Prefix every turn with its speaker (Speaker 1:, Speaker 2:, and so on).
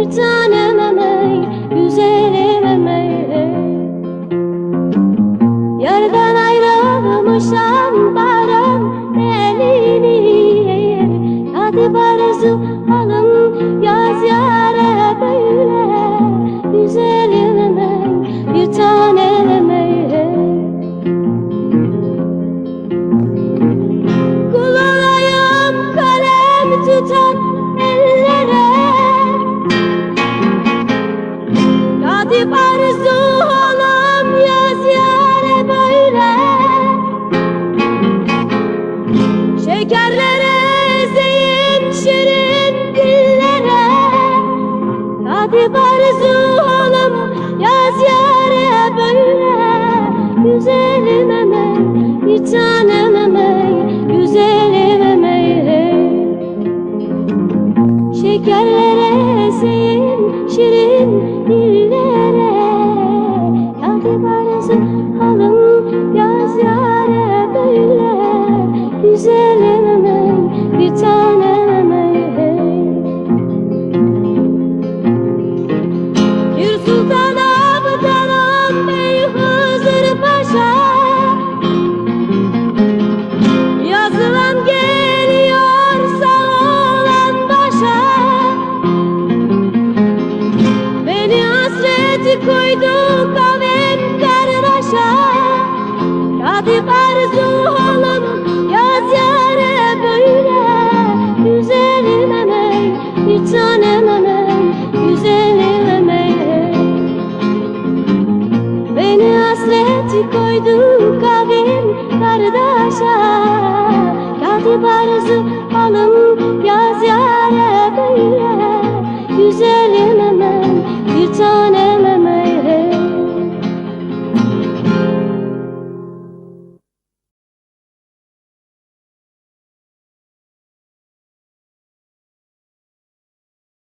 Speaker 1: bir tanem ömey, güzelim ömey. Yardan ayrılmışam barın elini, hadi barızı alın yaz yâre böyle, güzelim ömey, bir tanem ömey. Kul olayım kalem tutan ellere, katip arzu olam yaz yâre böyle. Şekerlere ezeyim şirin dillere, katip arzu olam yaz yâre böyle. Güzelim ömey, bir tanem ömey, güzelim ömey. Şekerlere ezeyim şirin dillere, katip arzu alın yaz yâre böyle. Güzelim ömey, bir tanem ömey. Bir sultan abdalım bey Hızır Paşa, yazılan geliyor sağ olan başa. Beni hasreti koydu kavim kardeşa, katip arzu oğlum yaz yâre böyle. Güzelim ömey, bir tanem ömey, güzelim ömey. Beni hasreti koydu